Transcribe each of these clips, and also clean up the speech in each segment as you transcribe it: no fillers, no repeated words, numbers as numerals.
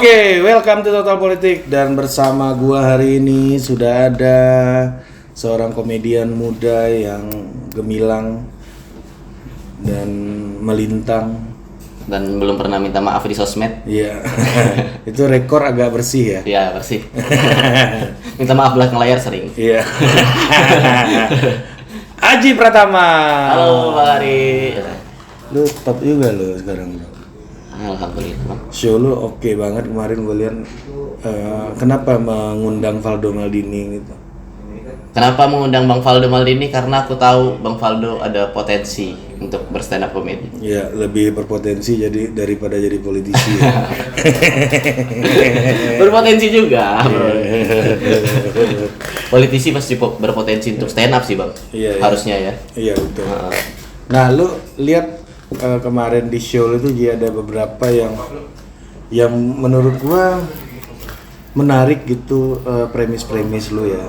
Oke, welcome to Total Politik. Dan bersama gua hari ini sudah ada seorang komedian muda yang gemilang dan melintang. Dan belum pernah minta maaf di sosmed. Iya. Itu rekor agak bersih ya. Iya, bersih. Minta maaf belakang layar sering. Iya. Aji Pratama. Halo Pak Ari. Lu top juga lu sekarang. Alhamdulillah. Show lu oke banget kemarin gue lihat. Kenapa mengundang Valdo Maldini gitu? Kenapa mengundang Bang Valdo Maldini? Karena aku tahu Bang Valdo ada potensi untuk berstand up comedy. Ya, lebih berpotensi jadi daripada jadi politisi. Berpotensi juga. Politisi pasti berpotensi untuk stand up sih, Bang. Iya, iya. Harusnya ya. Iya, betul. Nah, lu lihat kemarin di show itu dia ada beberapa yang menurut gua menarik gitu, premis-premis lu ya.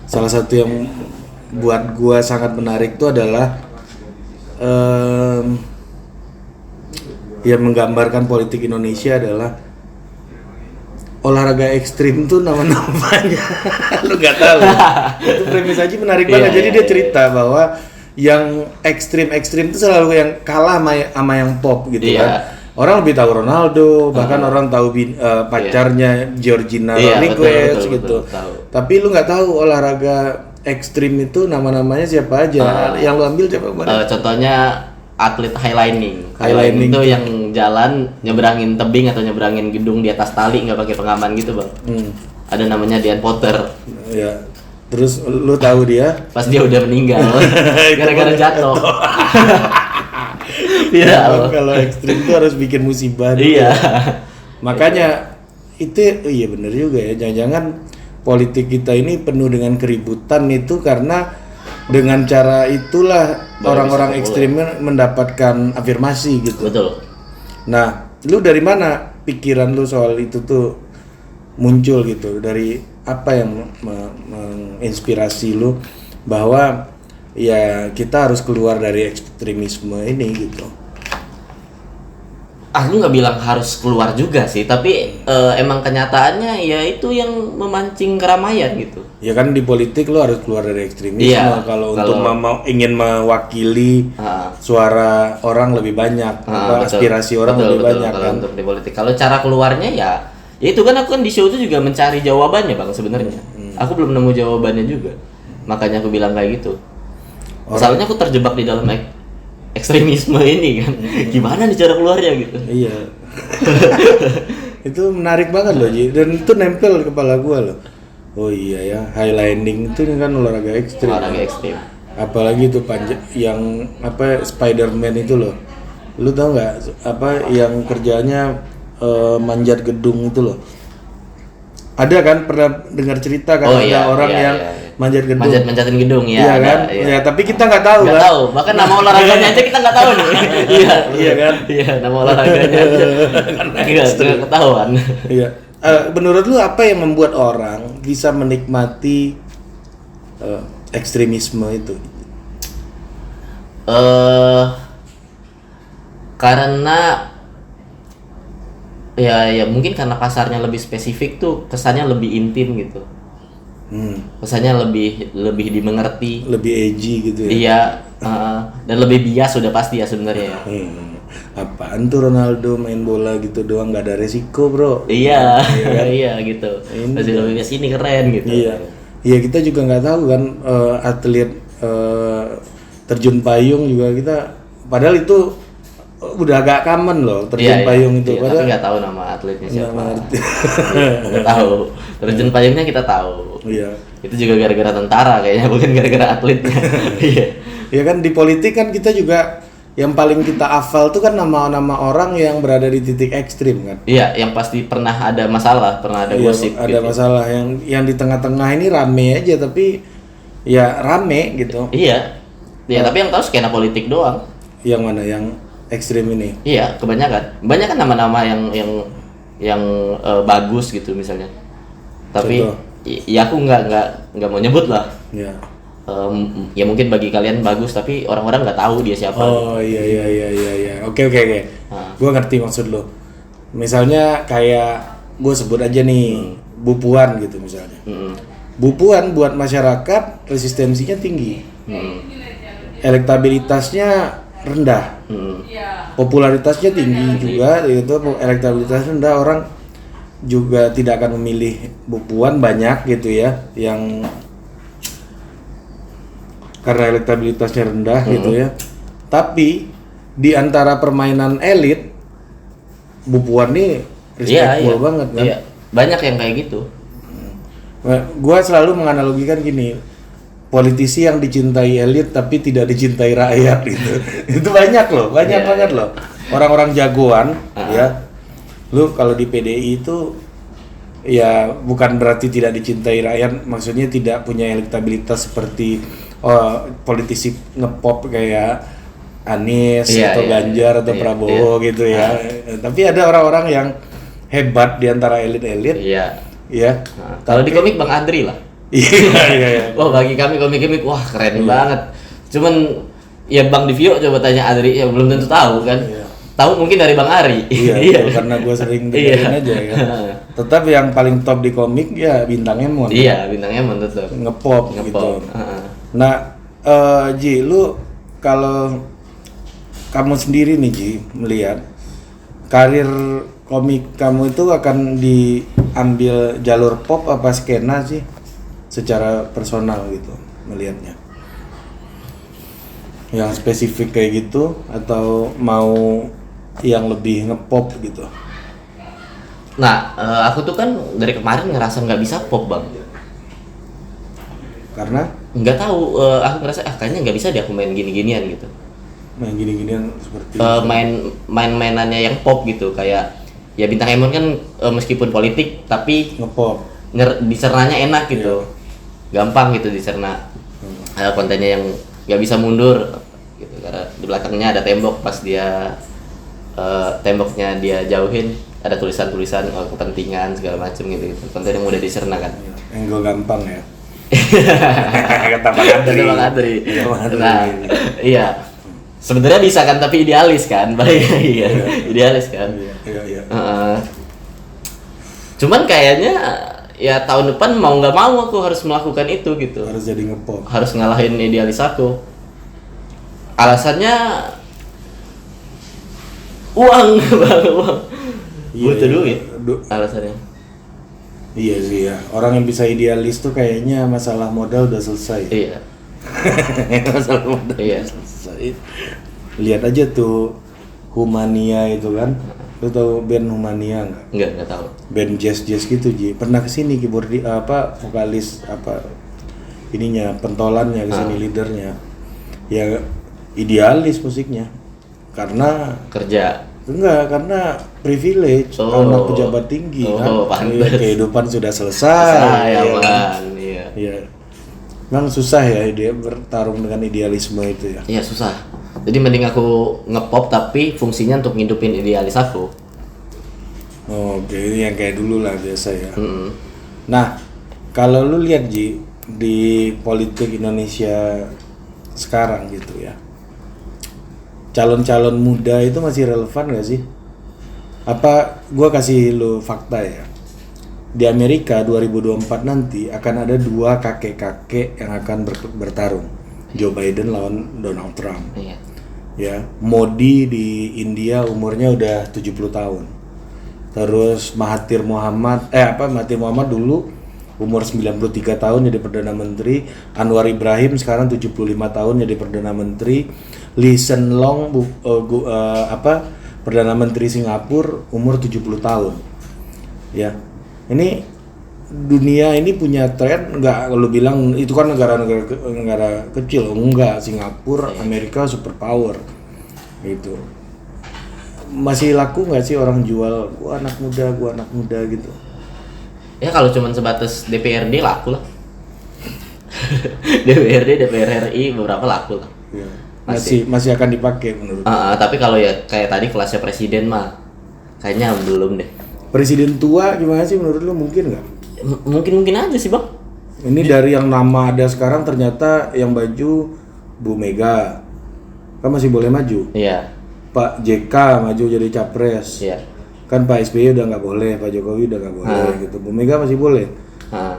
Salah satu yang buat gua sangat menarik itu adalah yang menggambarkan politik Indonesia adalah olahraga ekstrim tuh nama-namanya lu nggak tahu. Itu premis aja menarik banget. Jadi dia cerita bahwa yang ekstrim itu selalu yang kalah sama yang pop gitu kan. Orang lebih tahu Ronaldo, bahkan orang tahu pacarnya Georgina Rodriguez gitu. Betul. Tapi lu nggak tahu olahraga ekstrim itu nama-namanya siapa aja. Yang lu ambil siapa? Contohnya atlet highlining. Highlining itu yang jalan nyeberangin tebing atau nyeberangin gedung di atas tali nggak pakai pengaman gitu, Bang. Ada namanya Dian Potter. Ya. Terus lu tahu dia? Pas dia udah meninggal gara-gara jatuh. Viral. Kalau ekstrim itu harus bikin musibah. Iya. Makanya itu iya bener juga ya. Jangan-jangan politik kita ini penuh dengan keributan itu karena dengan cara itulah orang-orang ekstrim mendapatkan afirmasi gitu. Betul. Nah, lu dari mana pikiran lu soal itu tuh muncul gitu? Dari apa yang menginspirasi lu bahwa ya kita harus keluar dari ekstremisme ini gitu? Aku nggak bilang harus keluar juga sih, tapi emang kenyataannya ya itu yang memancing keramaian gitu. Ya kan di politik lu harus keluar dari ekstremisme. Iya, kalau untuk ingin mewakili suara orang lebih banyak, aspirasi orang lebih banyak kalau kan. Untuk di politik, kalau cara keluarnya ya itu kan aku kan di show itu juga mencari jawabannya, Bang, sebenarnya. Aku belum nemu jawabannya juga. Makanya aku bilang kayak gitu. Soalnya aku terjebak di dalam ekstremisme ini kan. Gimana nih cara keluarnya gitu. Iya. Itu menarik banget loh, Ji. Dan itu nempel di kepala gua loh. Oh iya ya, highlining itu kan olahraga ekstrim. Olahraga ekstrim. Apalagi tuh yang Spider-Man itu loh. Lu tahu nggak apa yang kerjanya manjat gedung itu loh. Ada kan pernah dengar cerita kan orang yang manjat gedung. Manjatin gedung ya. Iya kan? Ya, tapi kita nggak tahu kan. Nggak tahu. Bahkan nama olahraganya aja kita nggak tahu nih. Iya kan? Iya, nama olahraganya aja. Nggak ketahuan. Iya. Menurut lu apa yang membuat orang bisa menikmati ekstremisme itu? Karena ya mungkin karena pasarnya lebih spesifik tuh, kesannya lebih intim gitu. Kesannya lebih dimengerti, lebih edgy gitu ya. Iya, dan lebih bias sudah pasti ya sebenarnya ya. Apaan tuh Ronaldo main bola gitu doang, nggak ada resiko bro. Iya, iya gitu. Masih lebih bias, ini keren gitu. Iya kita juga nggak tahu kan atlet terjun payung juga kita, padahal itu udah agak common loh terjun payung itu. Padahal tapi nggak tahu nama atletnya siapa. Nggak tahu. Terjun payungnya kita tahu. Iya. Itu juga gara-gara tentara kayaknya, bukan gara-gara atletnya. Iya. Ya kan di politik kan kita juga yang paling kita hafal tuh kan nama-nama orang yang berada di titik ekstrim kan. Iya, yang pasti pernah ada masalah, pernah ada gosip. Ada masalah yang di tengah-tengah ini rame aja tapi ya rame gitu. Iya. Ya tapi yang tahu skena politik doang. Yang mana yang ekstrim ini? Iya, kebanyakan nama-nama yang bagus gitu misalnya. Tapi ya aku nggak mau nyebut lah. Ya. Ya mungkin bagi kalian bagus tapi orang-orang nggak tahu dia siapa. Oh iya. Oke. Gua ngerti maksud lo. Misalnya kayak gue sebut aja nih Bu Puan gitu misalnya. Bu Puan buat masyarakat resistensinya tinggi, elektabilitasnya rendah, popularitasnya tinggi juga, itu elektabilitas rendah, orang juga tidak akan memilih Bu Puan banyak gitu ya, yang karena elektabilitasnya rendah gitu ya. Tapi di antara permainan elit, Bu Puan nih respectful banget kan. Iya. Banyak yang kayak gitu. Gua selalu menganalogikan gini, politisi yang dicintai elit tapi tidak dicintai rakyat gitu. Itu banyak banget loh. Orang-orang jagoan ya. Lu kalau di PDI itu ya bukan berarti tidak dicintai rakyat, maksudnya tidak punya elektabilitas seperti politisi ngepop kayak Anies atau Ganjar atau Prabowo gitu ya. Tapi ada orang-orang yang hebat di antara elit-elit. Iya. Kalau di komik Bang Adri lah. Iya. Wah, bagi kami komik wah keren banget. Cuman ya Bang Divio coba tanya Adri, ya belum tentu tahu kan. Tahu mungkin dari Bang Ari. Iya. Karena gue sering dengerin aja ya. Tetap yang paling top di komik ya Bintang Emon. Iya, Bintang Emon tetap. Ngepop gitu. Nah, Ji, lu kalau kamu sendiri nih Ji melihat karir komik kamu itu akan diambil jalur pop apa skena sih secara personal gitu melihatnya, yang spesifik kayak gitu atau mau yang lebih ngepop gitu? Nah, aku tuh kan dari kemarin ngerasa nggak bisa pop Bang. Karena? Nggak tahu, aku ngerasa kayaknya nggak bisa deh aku main gini-ginian gitu. Main gini-ginian seperti mainannya yang pop gitu, kayak ya Bintang Emon kan meskipun politik tapi ngepop, dicernanya enak gitu, gampang gitu dicerna. Kontennya yang nggak bisa mundur gitu, karena di belakangnya ada tembok, pas dia temboknya dia jauhin ada tulisan-tulisan kepentingan segala macam gitu, konten yang mudah dicerna kan. Angle gampang ya. Kata Bang Adri. Nah, iya. Sebenarnya bisa kan, tapi idealis kan, balik lagi kan, idealis kan. Iya. Cuman kayaknya ya tahun depan mau nggak mau aku harus melakukan itu gitu. Harus jadi ngepop. Harus ngalahin idealis aku. Alasannya uang. Butuh duit. Alasannya. Iya sih ya. Orang yang bisa idealis tuh kayaknya masalah modal udah selesai. Iya. Masalah modal selesai. Lihat aja tuh Humania itu kan. Lu tahu band Humania nggak? Nggak tahu. Band jazz gitu Ji. Pernah kesini keyboard vokalis ininya pentolannya kesini leadernya. Ya idealis musiknya. Karena kerja. Enggak, karena privilege, anak pejabat tinggi kan. Kehidupan sudah selesai. Iya. Memang susah ya dia bertarung dengan idealisme itu ya. Iya susah. Jadi mending aku ngepop tapi fungsinya untuk ngidupin idealis aku. Oke, ini yang kayak dulu lah biasa ya. Nah, kalau lu lihat Ji di politik Indonesia sekarang gitu ya, calon-calon muda itu masih relevan gak sih? Apa gua kasih lu fakta ya. Di Amerika 2024 nanti akan ada 2 kakek-kakek yang akan bertarung. Joe Biden lawan Donald Trump. Iya. Ya, Modi di India umurnya udah 70 tahun. Terus Mahathir Muhammad dulu umur 93 tahun jadi Perdana Menteri. Anwar Ibrahim sekarang 75 tahun jadi Perdana Menteri. Lee Hsien Loong Perdana Menteri Singapura umur 70 tahun. Ya. Ini dunia ini punya tren, nggak lu bilang itu kan negara kecil, enggak, Singapura, Amerika superpower gitu. Masih laku nggak sih orang jual gua anak muda gitu? Ya kalau cuman sebatas DPRD laku lah. DPR RI beberapa laku lah. Ya. Masih akan dipakai menurut. Tapi kalau ya kayak tadi kelasnya presiden mah kayaknya belum deh. Presiden tua gimana sih menurut lu, mungkin nggak? Mungkin aja sih Bang. Ini dari yang nama ada sekarang ternyata yang baju Bu Mega kan masih boleh maju. Iya. Pak JK maju jadi capres. Iya. Kan Pak SBY udah nggak boleh, Pak Jokowi udah nggak boleh gitu. Bu Mega masih boleh.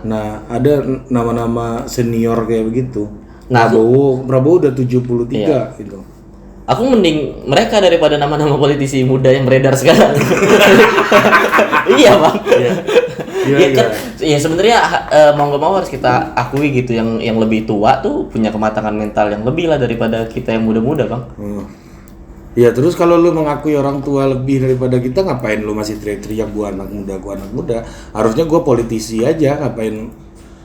Nah, ada nama-nama senior kayak begitu. Nah, Prabowo udah 73 gitu. Aku mending mereka daripada nama-nama politisi muda yang beredar sekarang. Iya, Bang. Iya kan, ya sebenarnya mau nggak mau harus kita akui gitu, yang lebih tua tuh punya kematangan mental yang lebih lah daripada kita yang muda-muda, Bang. Ya terus kalau lu mengakui orang tua lebih daripada kita, ngapain lu masih teriak-teriak gua anak muda? Harusnya gua politisi aja, ngapain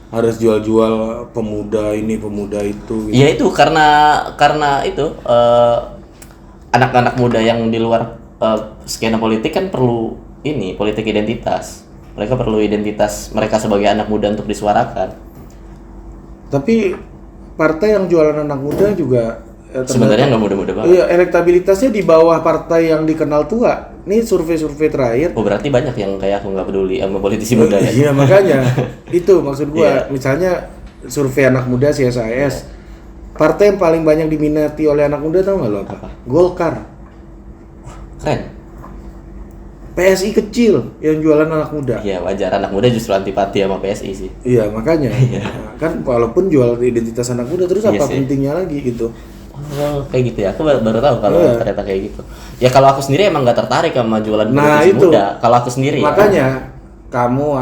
harus jual-jual pemuda ini pemuda itu gitu. Ya itu karena itu anak-anak muda yang di luar skena politik kan perlu ini politik identitas. Mereka perlu identitas mereka sebagai anak muda untuk disuarakan. Tapi partai yang jualan anak muda juga sebenarnya nggak muda-muda banget. Iya, elektabilitasnya di bawah partai yang dikenal tua. Ini survei-survei terakhir. Oh, berarti banyak yang kayak aku nggak peduli sama politisi muda ya. Iya, makanya. Itu maksud gua. Misalnya survei anak muda CSIS. Partai yang paling banyak diminati oleh anak muda tahu nggak lo apa? Golkar. Keren. PSI kecil yang jualan anak muda. Iya, wajar, anak muda justru antipati sama PSI sih. Iya, makanya. Nah, kan walaupun jual identitas anak muda, terus apa pentingnya lagi gitu. Oh, kayak gitu ya. Aku baru tahu kalau ternyata kayak gitu. Ya kalau aku sendiri emang nggak tertarik sama jualan politisi muda. Kalau aku sendiri. Makanya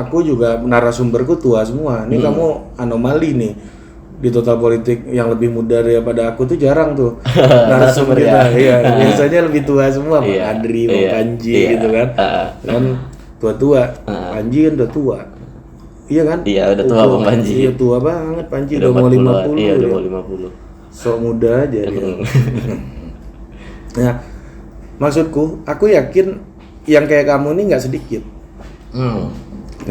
aku juga narasumberku tua semua. Ini kamu anomali nih. Di total politik yang lebih muda daripada aku tuh jarang tuh. Narasumber kita. Iya, biasanya lebih tua semua, Bang Adri, Bang Panji gitu kan. Kan tua-tua. Panji kan udah tua. Iya kan? Iya, udah tua Bang Panji. Iya, tua banget Panji, udah mau 50. Iya, udah mau 50. Sok muda aja dia. Nah, maksudku, aku yakin yang kayak kamu ini nggak sedikit.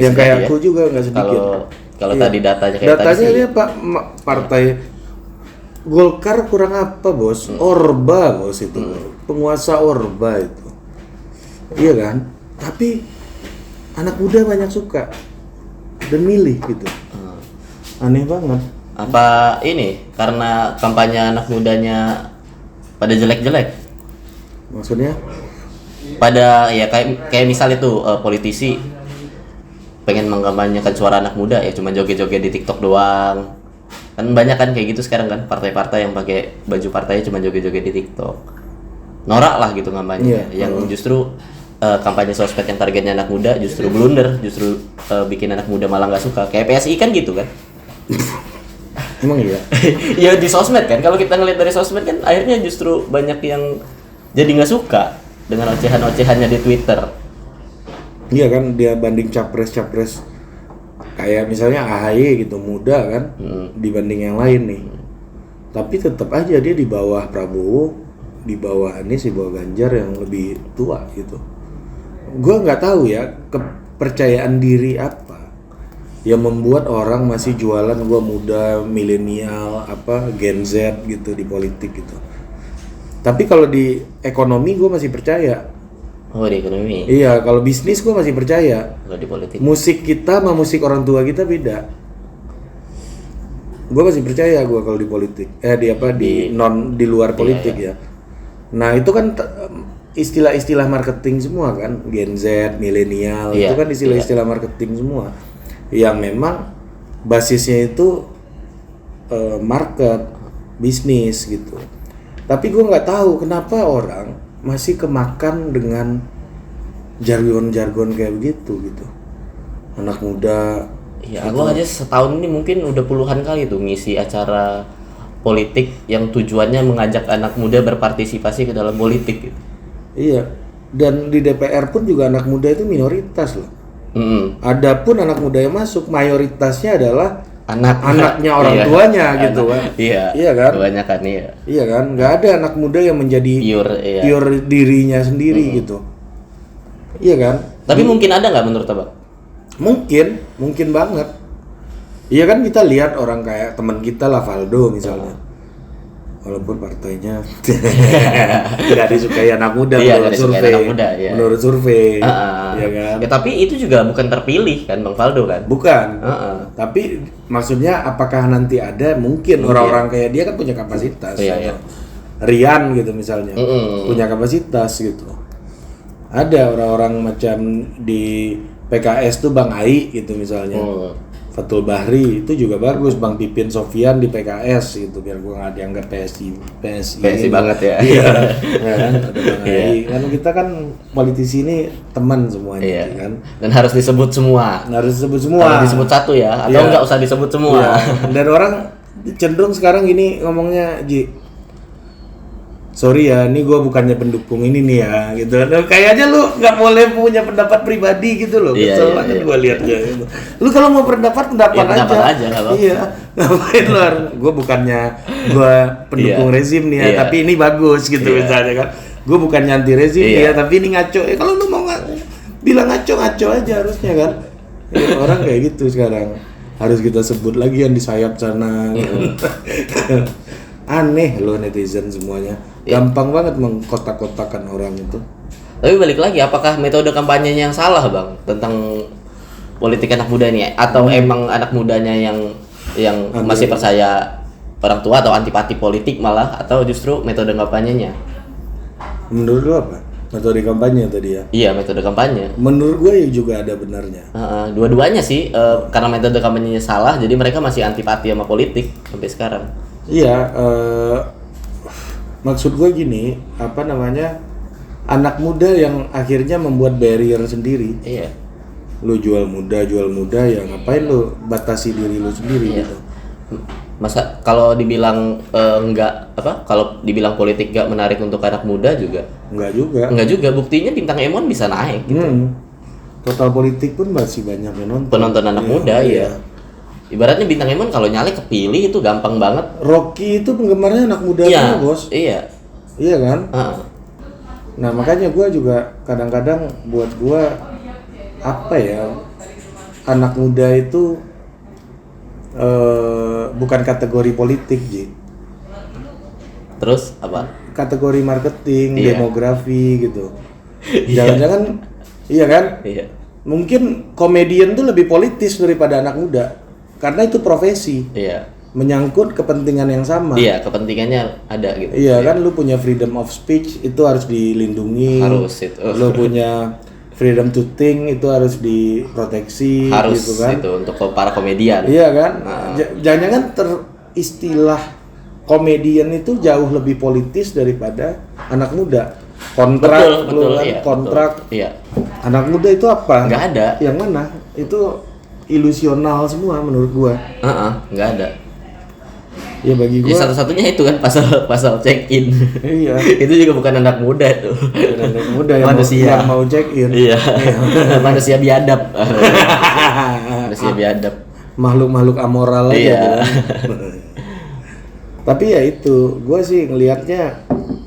Yang kayak aku juga nggak sedikit. Kalau tadi datanya kayak datanya dia Pak partai Golkar kurang apa bos? Orba bos itu, penguasa Orba itu. Iya kan? Tapi anak muda banyak suka dan milih gitu. Aneh banget. Apa ini karena kampanye anak mudanya pada jelek-jelek? Maksudnya? Pada ya kayak misal itu politisi pengen mengkampanyekan suara anak muda ya cuma joget-joget di TikTok doang. Kan banyak kan kayak gitu sekarang kan, partai-partai yang pakai baju partainya cuma joget-joget di TikTok. Norak lah gitu kampanye. Yang justru kampanye sosmed yang targetnya anak muda justru blunder, justru bikin anak muda malah nggak suka. Kayak PSI kan gitu kan. Emang iya? Ya di sosmed kan, kalau kita ngeliat dari sosmed kan akhirnya justru banyak yang jadi nggak suka dengan ocehan-ocehannya di Twitter. Iya kan, dia banding capres kayak misalnya AHY gitu, muda kan dibanding yang lain nih. Tapi tetap aja dia di bawah Prabowo, di bawah Anies, di bawah Ganjar yang lebih tua gitu. Gua nggak tahu ya kepercayaan diri apa yang membuat orang masih jualan gua muda, milenial, Gen Z gitu di politik gitu. Tapi kalau di ekonomi gua masih percaya. Oh, di ekonomi. Iya, kalau bisnis gua masih percaya. Kalau di politik. Musik kita sama musik orang tua kita beda. Gua masih percaya kalau di politik. Di luar politik ya. Nah, itu kan istilah-istilah marketing semua kan, Gen Z, milenial, itu kan istilah-istilah marketing semua. Yang memang basisnya itu market, bisnis gitu. Tapi gue nggak tahu kenapa orang masih kemakan dengan jargon-jargon kayak begitu gitu. Anak muda. Ya, aku aja setahun ini mungkin udah puluhan kali tuh ngisi acara politik yang tujuannya mengajak anak muda berpartisipasi ke dalam politik gitu. Iya. Dan di DPR pun juga anak muda itu minoritas loh. Adapun anak muda yang masuk mayoritasnya adalah anaknya orang tuanya gitu kan. Iya kan? Kebanyakan iya. Iya kan? Nggak ada anak muda yang menjadi pure dirinya sendiri gitu. Iya kan? Tapi mungkin ada nggak menurut Abang? Mungkin banget. Iya kan, kita lihat orang kayak teman kita lah, Valdo misalnya. Walaupun partainya tidak disukai anak muda menurut survei. Ya kan? Ya tapi itu juga bukan terpilih kan Bang Valdo kan? Bukan. Tapi maksudnya apakah nanti ada mungkin orang-orang kayak dia kan punya kapasitas. Iya. Rian gitu misalnya. Punya kapasitas gitu. Ada orang-orang macam di PKS tuh Bang Ai gitu misalnya. Fatul Bahri itu juga bagus, Bang Pipin Sofian di PKS gitu, biar gua nggak dianggap PSI banget ya. Iya, ya kan ada Bang Ai. Kan kita kan politisi ini teman semuanya kan. Dan harus disebut semua. Harus disebut semua. Harus disebut satu ya, atau nggak usah disebut semua. Dan orang cenderung sekarang gini ngomongnya, Ji. Sorry ya, ini gue bukannya pendukung ini nih ya, gitu. Kayaknya lu nggak boleh punya pendapat pribadi gitu loh. Kesel banget gue liatnya. Gitu. Lu kalau mau pendapat aja. Iya, ngapain lu? Gue bukannya gue pendukung rezim nih ya, tapi ini bagus gitu misalnya kan. Gue bukannya anti rezim ya, tapi ini ngaco. Kalau lu mau bilang ngaco aja harusnya kan. Ya, orang kayak gitu sekarang. Harus kita sebut lagi yang di sayap sana. Aneh loh netizen semuanya. Gampang banget mengkotak-kotakan orang itu. Tapi balik lagi, apakah metode kampanyenya yang salah Bang tentang politik anak muda ini, atau emang anak mudanya yang masih percaya orang tua atau antipati politik malah, atau justru metode kampanyenya? Menurut lu apa? Metode kampanye tadi ya? Iya, metode kampanye. Menurut gue juga ada benarnya. Dua-duanya sih, karena metode kampanyenya salah, jadi mereka masih antipati sama politik sampai sekarang. Iya, maksud gue gini, anak muda yang akhirnya membuat barrier sendiri. Iya. Lu jual muda ya ngapain lu batasi diri lu sendiri gitu. Masa kalau dibilang kalau dibilang politik gak menarik untuk anak muda juga? Enggak juga, buktinya Bintang Emon bisa naik gitu. Total Politik pun masih banyak yang penonton anak muda ya. Ibaratnya Bintang Emon kalau nyalek kepilih itu gampang banget. Rocky itu penggemarnya anak muda semua, Bos. Iya. Iya kan? Nah, makanya gue juga kadang-kadang buat gue anak muda itu bukan kategori politik, Ji. Terus apa? Kategori marketing, demografi gitu. Jangan-jangan iya kan? Iya. Mungkin komedian tuh lebih politis daripada anak muda. Karena itu profesi. Iya. Menyangkut kepentingan yang sama. Iya, kepentingannya ada gitu. Iya kan, lu punya freedom of speech itu harus dilindungi. Harus itu. Lu punya freedom to think itu harus diproteksi. Harus gitu kan. itu untuk para komedian. Iya kan. Jangan-jangan teristilah komedian itu jauh lebih politis daripada anak muda. Kontrak, betul, kan? Iya, kontrak. Betul, iya. Anak muda itu apa? Nggak ada. Yang mana? Itu ilusional semua menurut gua. Nggak ada. Ya bagi gua. Ya satu-satunya itu kan pasal check in. Iya. Itu juga bukan anak muda tuh. Bukan anak muda yang manusia mau check in. Iya. Manusia biadab. Manusia biadab. Makhluk-makhluk amoral aja. Iya. Tapi ya itu, gua sih ngelihatnya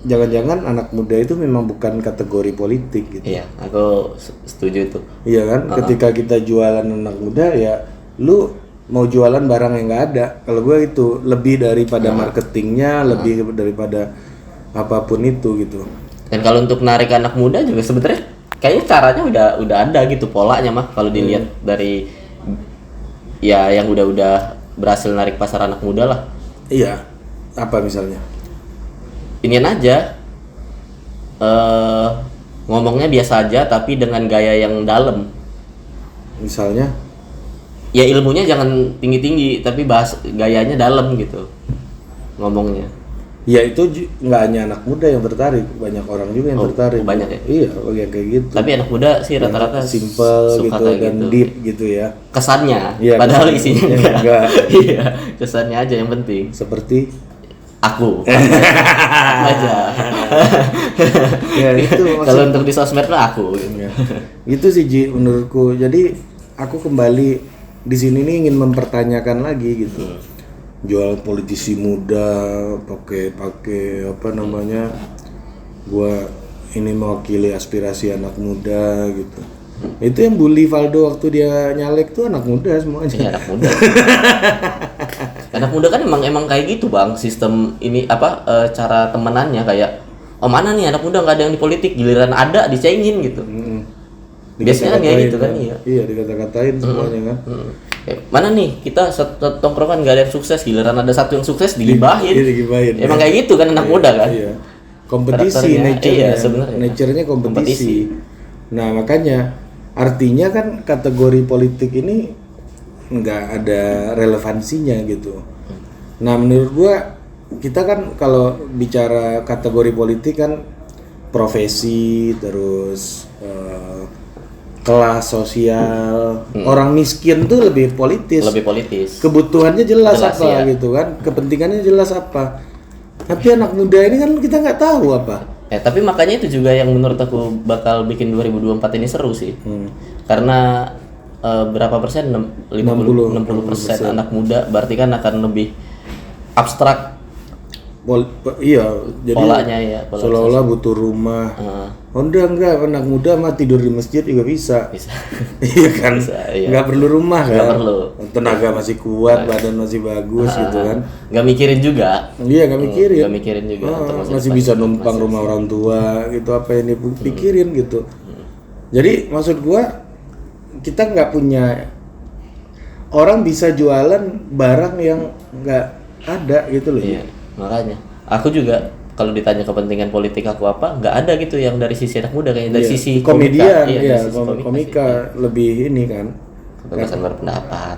jangan-jangan anak muda itu memang bukan kategori politik gitu. Iya, aku setuju itu. Iya kan? Ketika kita jualan anak muda ya lu mau jualan barang yang nggak ada. Kalau gue itu lebih daripada marketingnya, lebih daripada apapun itu gitu. Dan kalau untuk menarik anak muda juga sebenarnya kayaknya caranya udah ada gitu polanya mah kalau dilihat dari ya yang udah berhasil narik pasar anak muda lah. Iya. Apa misalnya? Inian aja ngomongnya biasa aja tapi dengan gaya yang dalam. Misalnya? Ya ilmunya jangan tinggi-tinggi tapi bahas gayanya dalam gitu ngomongnya. Ya itu nggak hanya anak muda yang tertarik, banyak orang juga yang tertarik. Banyak ya? Iya, yang kayak gitu. Tapi anak muda sih rata-rata simple gitu dan gitu. Deep gitu ya. Kesannya, ya, padahal isinya enggak. Iya, kesannya aja yang penting. Seperti aku aja. Ya itu kalau untuk di sosmed lah aku. Ya. Gitu sih Ji menurutku. Jadi aku kembali di sini nih ingin mempertanyakan lagi gitu. Jual politisi muda pakai gua ini mewakili aspirasi anak muda gitu. Itu yang bully Valdo waktu dia nyalek tuh anak muda semuanya. Iya, anak muda. Anak muda kan emang kayak gitu Bang, sistem ini cara temenannya kayak mana nih anak muda nggak ada yang di politik, giliran ada dicengin gitu. Biasanya kan kayak gitu kan. Iya, dikata-katain semuanya kan. Mana nih kita tongkrongan nggak ada yang sukses, giliran ada satu yang sukses digibahin. Emang kayak gitu kan anak muda kan. Iya. Kompetisi nature-nya. Iya, sebenarnya. Nature-nya kompetisi. Nah makanya artinya kan kategori politik ini nggak ada relevansinya gitu. Nah menurut gua kita kan kalau bicara kategori politik kan profesi, terus kelas sosial, orang miskin tuh lebih politis. Kebutuhannya jelas apa ya. Gitu kan, kepentingannya jelas apa. Tapi anak muda ini kan kita nggak tahu apa. Tapi makanya itu juga yang menurut aku bakal bikin 2024 ini seru sih. Karena berapa persen? 60% anak muda, berarti kan akan lebih abstrak. Iya, jadi polanya ya. Seolah-olah butuh rumah. Honda enggak, anak muda mah tidur di masjid juga bisa. Iya kan? Iya. Enggak perlu rumah kan? Enggak perlu. Tenaga masih kuat, badan masih bagus gitu kan. Enggak mikirin juga. Iya, enggak mikirin. Enggak mikirin juga. Masih bisa numpang rumah orang tua gitu, apa yang dipikirin gitu. Jadi maksud gua kita nggak punya, orang bisa jualan barang yang nggak ada gitu loh. Iya, makanya aku juga kalau ditanya kepentingan politik aku apa, nggak ada gitu yang dari sisi anak muda, kayak dari sisi komedian, komika lebih ini kan, kebebasan berpendapat,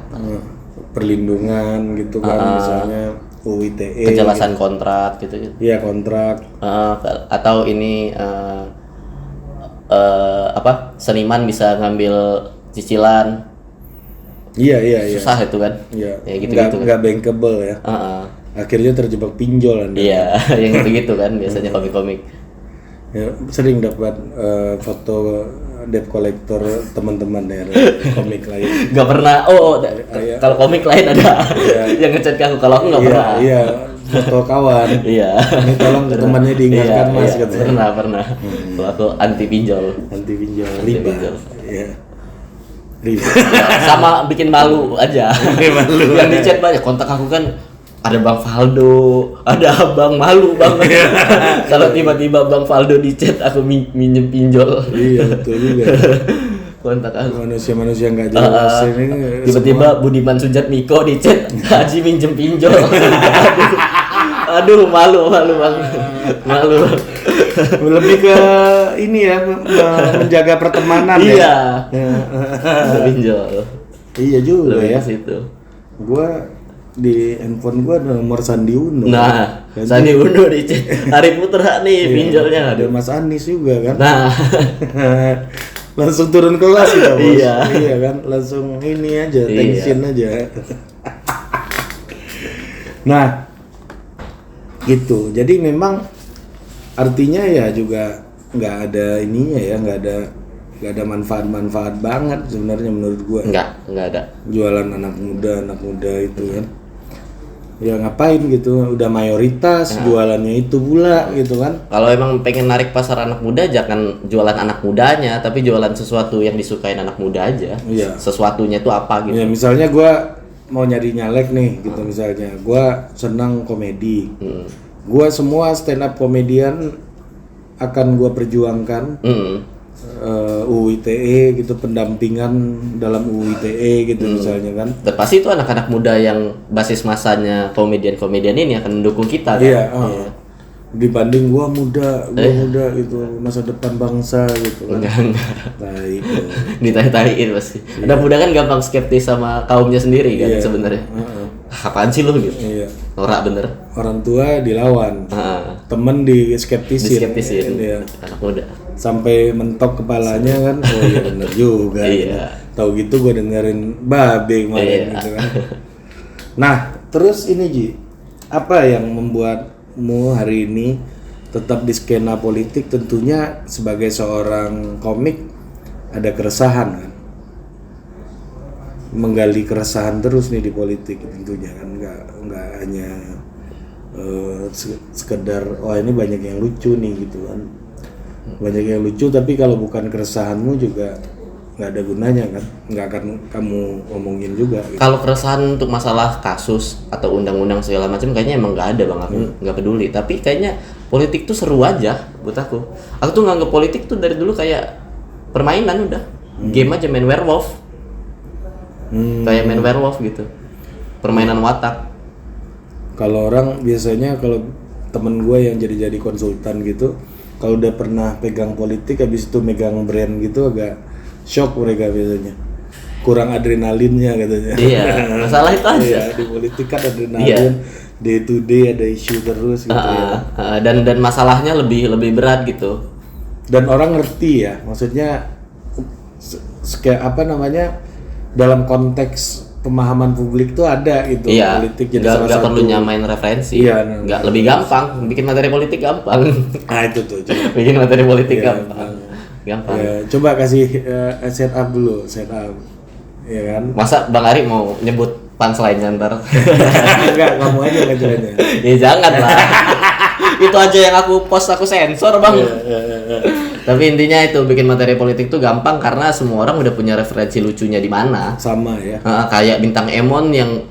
perlindungan gitu kan, misalnya UU ITE, kejelasan gitu. Kontrak gitu. Iya, kontrak, atau ini seniman bisa ngambil cicilan. Iya. Susah itu kan. Iya. Ya gitu-gitu. Nggak bankable ya. Akhirnya terjebak pinjol Anda. Iya, yang gitu-gitu kan biasanya komik-komik. Ya, sering dapat foto debt collector teman-teman dari komik lain. Gak pernah. Kalau komik lain ada yang ngechat ke aku, kalau aku nggak pernah. Iya, foto kawan. Iya. Ini tolong temannya diingatkan Mas katanya. Pernah. Kalau aku anti pinjol. Riba. Iya. Riba. Sama bikin malu aja. Yang di chat banyak, kontak aku kan ada Bang Faldo, ada Abang, malu banget. Kalau tiba-tiba Bang Faldo di chat aku minjem pinjol. Iya, betul juga. Kontak aku. Manusia nggak jelas ini. Tiba-tiba Budiman Sujatmiko di chat, Haji minjem pinjol. Aduh, malu banget. Malu. Lebih ke ini ya, menjaga pertemanan. Iya. Pinjol. Iya juga lebih ya. Situ. Gua di handphone gua ada nomor Sandi Uno. Nah, Sandi Uno di chat. Hari Putra nih pinjolnya. Ada Mas Anies juga kan. Nah. Langsung turun kelas kita, Bos. Iya kan, langsung ini aja, tension aja. Nah, gitu. Jadi memang artinya ya juga nggak ada ininya ya, nggak ada manfaat banget sebenarnya menurut gua. Nggak ada. Jualan anak muda itu kan. Ya ngapain gitu, udah mayoritas jualannya itu pula gitu kan. Kalau emang pengen narik pasar anak muda, jangan jualan anak mudanya, tapi jualan sesuatu yang disukain anak muda aja. Iya. Sesuatunya itu apa gitu. Ya misalnya gua mau nyari nyalek nih gitu, misalnya gua senang komedi. Gua semua stand up komedian akan gua perjuangkan. UU ITE gitu, pendampingan dalam UU ITE gitu misalnya kan. Pasti itu anak-anak muda yang basis masanya komedian-komedian ini akan mendukung kita kan. Iya. Dibanding gua muda gitu, masa depan bangsa gitu kan. Enggak. Baik. Ditai-taiin pasti. Anak muda kan gampang skeptis sama kaumnya sendiri kan sebenarnya. Apaan sih lu gitu? Iya. Norak bener. Orang tua dilawan. Temen diskeptisin. Iya. Anak muda. Sampai mentok kepalanya kan. Oh iya bener juga. Iya. Tahu gitu gue dengerin babe kemarin gitu kan. Nah, terus ini Ji, apa yang membuatmu hari ini tetap di skena politik? Tentunya sebagai seorang komik ada keresahan kan. Menggali keresahan terus nih di politik tentunya kan, nggak hanya sekedar ini banyak yang lucu nih gitu kan. Banyak yang lucu, tapi kalau bukan keresahanmu juga nggak ada gunanya kan, nggak akan kamu omongin juga gitu. Kalau keresahan untuk masalah kasus atau undang-undang segala macam kayaknya emang nggak ada Bang, aku nggak peduli. Tapi kayaknya politik tuh seru aja buat aku tuh nganggep politik tuh dari dulu kayak permainan, udah game aja, main werewolf. Kayak main werewolf gitu, permainan watak. Kalau orang biasanya, kalau temen gue yang jadi konsultan gitu, kalau udah pernah pegang politik habis itu megang brand gitu agak shock mereka biasanya. Kurang adrenalinnya katanya. Iya, masalah itu aja. Iya, di politik kan adrenalin, day to day ada isu terus gitu ya. Dan masalahnya lebih berat gitu. Dan orang ngerti ya, maksudnya kayak apa namanya, dalam konteks pemahaman publik tuh ada gitu. Iya, politik jadi salah nggak satu. perlu nyamain referensi. Iya, nggak lebih gampang bikin materi politik gampang. Nah itu tuh. Bikin materi politik Iya, gampang. Ya, coba kasih setup dulu, setup. Ya kan? Masa Bang Ari mau nyebut punchline-nya ntar? Enggak, kamu aja ngajarannya. Ya jangan lah. Itu aja yang aku post aku sensor, Bang. Tapi intinya itu bikin materi politik tuh gampang karena semua orang udah punya referensi lucunya di mana. Sama ya. Kayak bintang Emon yang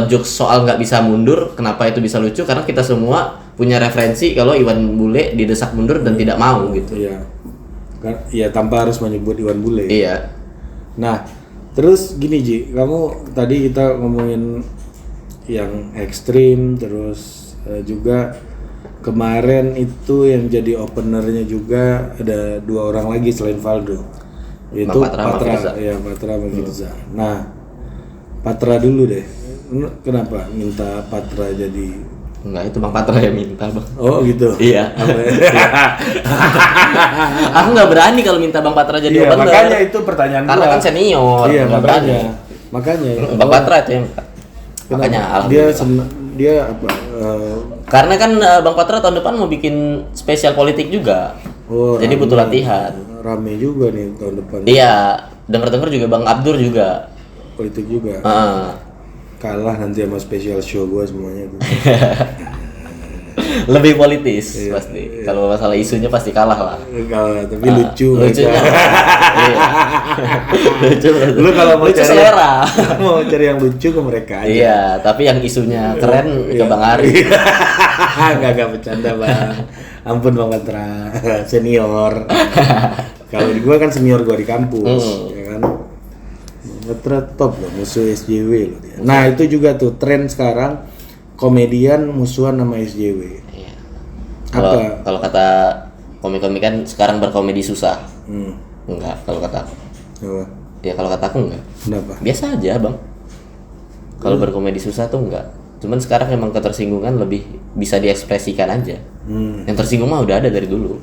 jokes soal nggak bisa mundur, kenapa itu bisa lucu? Karena kita semua punya referensi kalau Iwan Bule didesak mundur dan tidak mau gitu. Iya. Ya tanpa harus menyebut Iwan Bule. Iya. Nah, terus gini Ji, kamu tadi kita ngomongin yang ekstrim, terus juga kemarin itu yang jadi openernya juga ada 2 orang lagi selain Valdo, yaitu Patra ya, Patra sama Firza. Nah, Patra dulu deh, kenapa minta Patra jadi? Enggak, itu Bang Patra yang minta, Bang. Oh gitu. Iya. Aku nggak berani kalau minta Bang Patra jadi opener. Makanya itu pertanyaan karena gua. Kan senior. Iya, nggak berani. Makanya. Bang Patra itu yang minta. Makanya dia apa? Karena kan Bang Patra tahun depan mau bikin spesial politik juga. Oh, jadi butuh latihan. Rame juga nih tahun depan. Iya, dengar-dengar juga Bang Abdur juga. Politik juga. Kalah nanti sama special show gua semuanya itu. Lebih politis pasti. Kalau masalah isunya pasti kalah lah. Kalah, tapi lucu. Lucunya. Lucu. Lu kalau mau lucu cari selera. Mau cari yang lucu ke mereka aja. Iya, tapi yang isunya keren ke Bang Ari. Enggak bercanda, Bang. Ampun Bang Patra, senior. Kalau di gua kan senior gua di kampus, ya kan. Patra top loh, musuh SJW loh dia. Nah, itu juga tuh tren sekarang, komedian musuhan sama SJW. Iya. Apa? Kalau kata komik-komik kan sekarang berkomedi susah. Enggak, kalau kata aku. Apa? Ya kalau kata aku enggak. Kenapa? Biasa aja, Bang. Kalau berkomedi susah tuh enggak. Cuman sekarang emang ketersinggungan lebih bisa diekspresikan aja. Yang tersinggung mah udah ada dari dulu.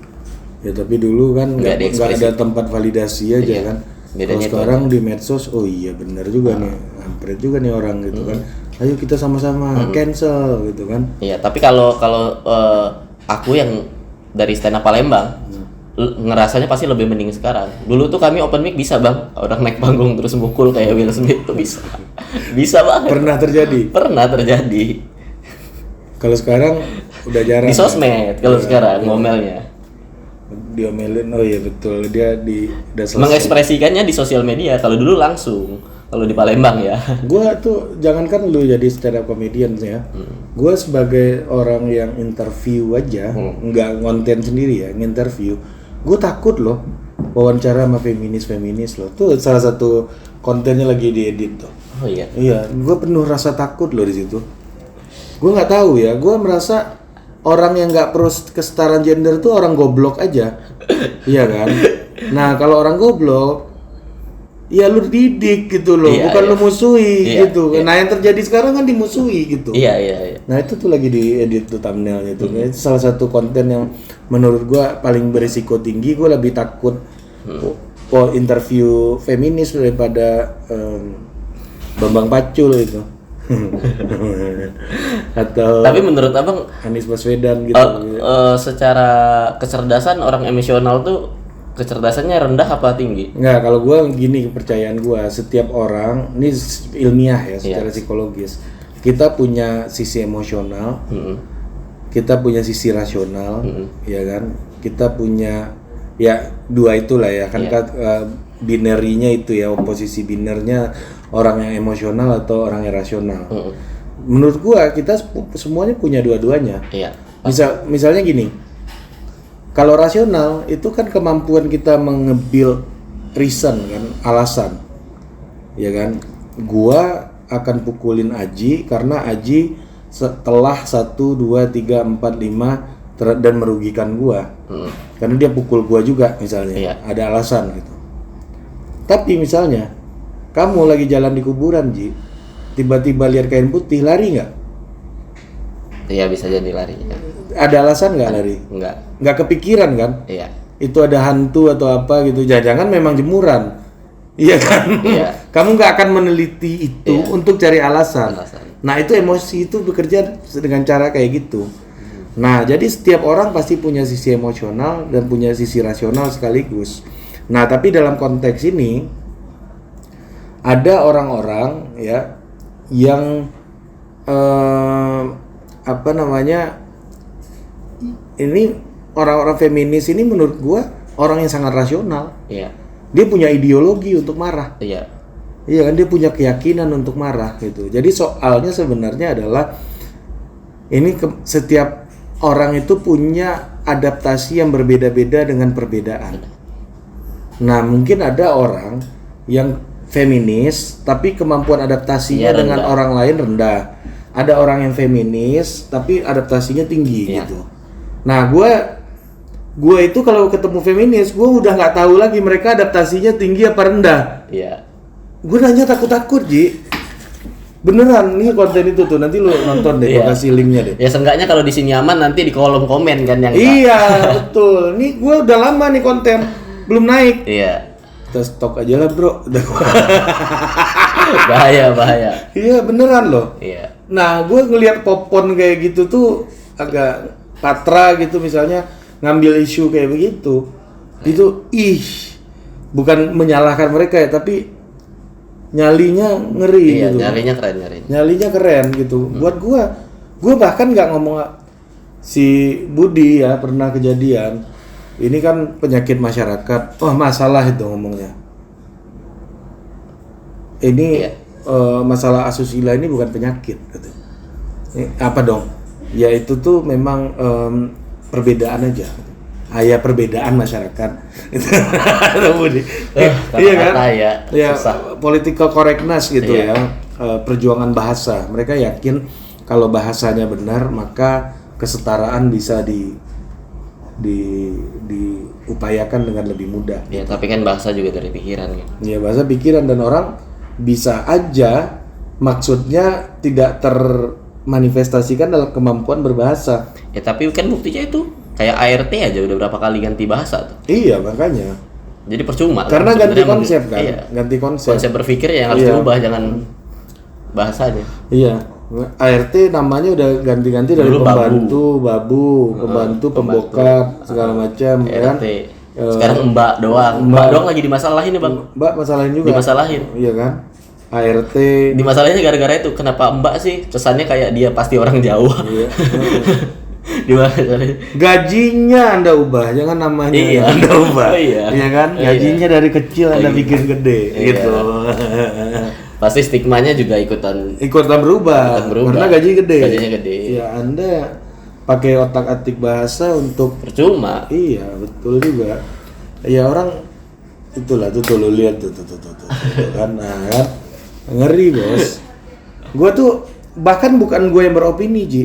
Ya tapi dulu kan nggak ada tempat validasi aja kan. Kalau sekarang di medsos, oh iya benar juga nih, hampir juga nih orang gitu kan. Ayo kita sama-sama cancel gitu kan. Iya, tapi kalau aku yang dari stand up Palembang ngerasanya pasti lebih mending sekarang. Dulu tuh kami open mic bisa, Bang. Orang naik panggung terus mukul kayak Will Smith tuh bisa. Bisa banget. Pernah terjadi. Kalau sekarang udah jarang. Di sosmed kalau sekarang ngomelnya. Diomelin, oh iya betul, dia udah selesai. Mengekspresikannya di sosial media, kalau dulu langsung. Kalau di Palembang ya. Gua tuh jangankan lu jadi stand up comedian ya. Gua sebagai orang yang interview aja, nggak ngonten sendiri ya, nginterview. Gue takut loh wawancara sama feminis loh. Tuh salah satu kontennya lagi diedit tuh. Oh iya. Iya, gue penuh rasa takut loh di situ. Gue nggak tahu ya, gue merasa orang yang nggak pro kesetaraan gender tuh orang goblok aja. Iya kan? Nah kalau orang goblok, ya lu didik gitu loh, bukan lu musuhi gitu. Nah yang terjadi sekarang kan dimusuhi gitu. Iya. Nah itu tuh lagi diedit tuh thumbnailnya tuh. Itu salah satu konten yang menurut gue paling berisiko tinggi. Gue lebih takut interview feminis daripada Bambang Pacul itu. Atau tapi menurut Abang Anies Baswedan gitu. Secara kecerdasan orang emosional tuh kecerdasannya rendah apa tinggi? Enggak, kalau gue gini kepercayaan gue, setiap orang ini ilmiah ya secara psikologis, kita punya sisi emosional, kita punya sisi rasional, ya kan? Kita punya ya dua itulah ya kan, binarinya itu ya, oposisi binernya orang yang emosional atau orang yang rasional. Menurut gua kita semuanya punya dua-duanya. Iya. Misalnya gini, kalau rasional itu kan kemampuan kita mengebuild reason kan, alasan, ya kan. Gua akan pukulin Aji karena Aji setelah 1, 2, 3, 4, 5 dan merugikan gua. Karena dia pukul gua juga misalnya. Iya. Ada alasan gitu. Tapi misalnya kamu lagi jalan di kuburan, Ji, tiba-tiba lihat kain putih, lari nggak? Iya, bisa jadi lari. Ya. Ada alasan nggak lari? Nggak kepikiran kan? Iya. Itu ada hantu atau apa gitu. Jangan memang jemuran. Iya kan? Iya. Kamu nggak akan meneliti itu untuk cari alasan. Nah, itu emosi itu bekerja dengan cara kayak gitu. Nah, jadi setiap orang pasti punya sisi emosional dan punya sisi rasional sekaligus. Nah, tapi dalam konteks ini ada orang-orang ya yang ini orang-orang feminis ini menurut gua orang yang sangat rasional. Iya. Dia punya ideologi untuk marah. Iya. Iya kan, dia punya keyakinan untuk marah gitu. Jadi soalnya sebenarnya adalah ini setiap orang itu punya adaptasi yang berbeda-beda dengan perbedaan. Nah, mungkin ada orang yang feminis tapi kemampuan adaptasinya dengan orang lain rendah. Ada orang yang feminis tapi adaptasinya tinggi gitu. Nah, gue itu kalau ketemu feminis, gue udah nggak tahu lagi mereka adaptasinya tinggi apa rendah. Iya. Gue nanya takut-takut, Ji. Beneran, nih konten itu tuh, nanti lu nonton deh, gue kasih linknya deh. Ya seenggaknya kalau di sini nyaman, nanti di kolom komen kan yang iya, betul. Nih gue udah lama nih konten, belum naik. Iya. Kita stok aja lah, bro. bahaya. Iya, beneran loh. Iya. Nah, gue ngelihat popon kayak gitu tuh agak patra gitu misalnya, ngambil isu kayak begitu. Itu, bukan menyalahkan mereka ya, tapi nyalinya ngeri gitu. Nyalinya keren gitu. Buat gua bahkan nggak ngomong si Budi ya pernah kejadian. Ini kan penyakit masyarakat. Wah, masalah itu ngomongnya. Ini masalah asusila ini bukan penyakit gitu. Ini apa dong? Ya itu tuh memang perbedaan aja. Perbedaan masyarakat. Iya kan? Ya, political correctness gitu ya. Perjuangan bahasa. Mereka yakin kalau bahasanya benar maka kesetaraan bisa diupayakan dengan lebih mudah. Ya, tapi kan bahasa juga dari pikiran gitu. Ya, bahasa pikiran dan orang bisa aja maksudnya tidak termanifestasikan dalam kemampuan berbahasa. Ya, tapi kan buktinya itu kayak ART aja udah berapa kali ganti bahasa tuh. Iya, makanya. Jadi percuma. Karena ganti konsep kan. Iya. Ganti konsep. Konsep berpikir yang harus diubah, jangan bahasanya. Iya. ART namanya udah ganti-ganti dari dulu pembantu, pembokap, segala macam kan. Sekarang Mbak doang lagi dimasalahin nih, Bang. Mbak masalahin juga. Dimasalahin. Iya kan? ART dimasalahinnya gara-gara itu. Kenapa Mbak sih? Kesannya kayak dia pasti orang Jawa. Iya. Gajinya Anda ubah, jangan namanya Anda ubah. Iya kan? Gajinya dari kecil Anda bikin gede gitu. Pasti stigmanya juga ikutan berubah. Karena gajinya gede. Ya, Anda pakai otak-atik bahasa untuk percuma. Iya, betul juga. Ya orang itulah tuh lo lihat tuh kan. Nah, kan ngeri, Bos. Gua tuh bahkan bukan gue yang beropini, Ji.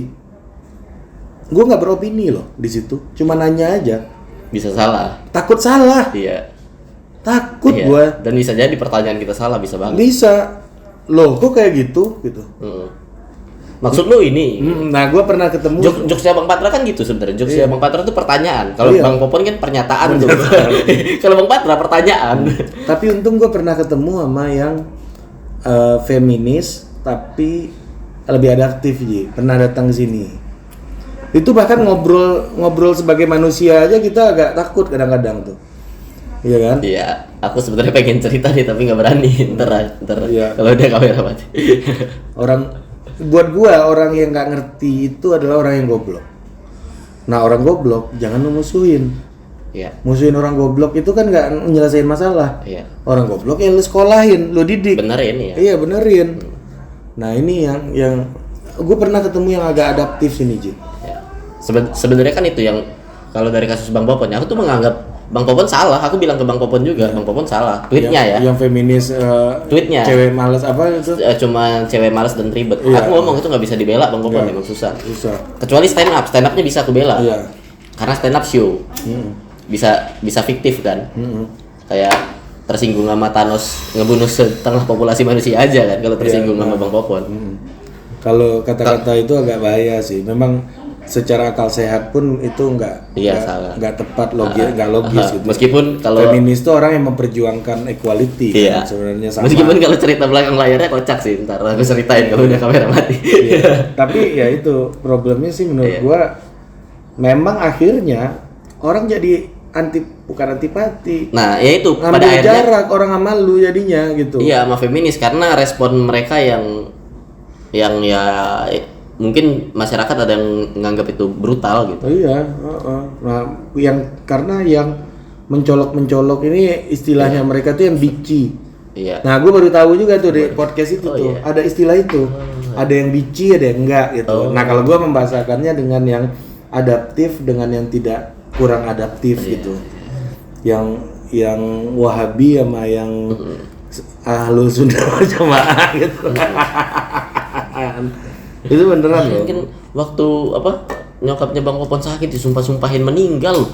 Gue nggak beropini loh di situ, cuma nanya aja. Bisa salah. Takut salah. Iya. Takut gue. Dan bisa jadi pertanyaan kita salah, bisa banget. Bisa. Loh, kok kayak gitu? Maksud lu ini? Nah, gue pernah ketemu. Jokesnya Bang Patra kan gitu sebenarnya. Jokesnya Bang Patra itu pertanyaan. Kalau Bang Popon kan pernyataan tuh. Kalau Bang Patra pertanyaan. Tapi untung gue pernah ketemu sama yang feminis tapi lebih adaptif, Ji. Pernah datang ke sini. Itu bahkan ngobrol sebagai manusia aja kita agak takut kadang-kadang tuh. Iya kan? Iya, aku sebenarnya pengen cerita nih tapi nggak berani. Ntar kalau udah kamera mati. Buat gua orang yang nggak ngerti itu adalah orang yang goblok. Nah, orang goblok jangan lu musuhin. Iya. Musuhin orang goblok itu kan nggak nyelesain masalah. Iya. Orang goblok ya lu sekolahin, lu didik. Benerin ya. Iya, benerin. Nah, ini yang gua pernah ketemu yang agak adaptif sini, Ji. Sebenarnya kan itu yang kalau dari kasus Bang Popon, aku tuh menganggap Bang Popon salah. Aku bilang ke Bang Popon juga, Bang Popon salah. Tweetnya yang feminis tweetnya cewek malas apa itu? Cuma cewek malas dan ribet. Iya. Aku ngomong itu nggak bisa dibela Bang Popon, memang susah. Susah. Kecuali stand upnya bisa aku bela. Iya. karena stand up show. Bisa fiktif kan. Kayak tersinggung sama Thanos ngebunuh setengah populasi manusia aja kan kalau tersinggung sama Bang Popon. Kalau kata-kata itu agak bahaya sih. Memang secara akal sehat pun itu nggak tepat, nggak logis gitu. Meskipun kalau feminis itu orang yang memperjuangkan equality kan, sebenarnya sama. Meskipun kalau cerita belakang layarnya kocak sih, ntar aku ceritain kalau udah kamera mati. Tapi ya itu problemnya sih menurut gua, memang akhirnya orang jadi bukan antipati. Nah, ya itu pada akhirnya jarak orang sama lu jadinya gitu. Iya, sama feminis karena respon mereka yang ya mungkin masyarakat ada yang menganggap itu brutal gitu. Iya, nah karena yang mencolok ini istilahnya mereka tuh yang bitchy. Iya. Nah, gue baru tahu juga tuh di podcast itu tuh ada istilah itu. Ada yang bitchy, ada yang enggak gitu. Nah, kalau gue membahasakannya dengan yang adaptif dengan yang tidak kurang adaptif gitu. Yang Wahabi sama yang Ahlus Sunnah Jamaah gitu. Itu beneran loh. Mungkin waktu nyokapnya Bang Popon sakit disumpah-sumpahin meninggal.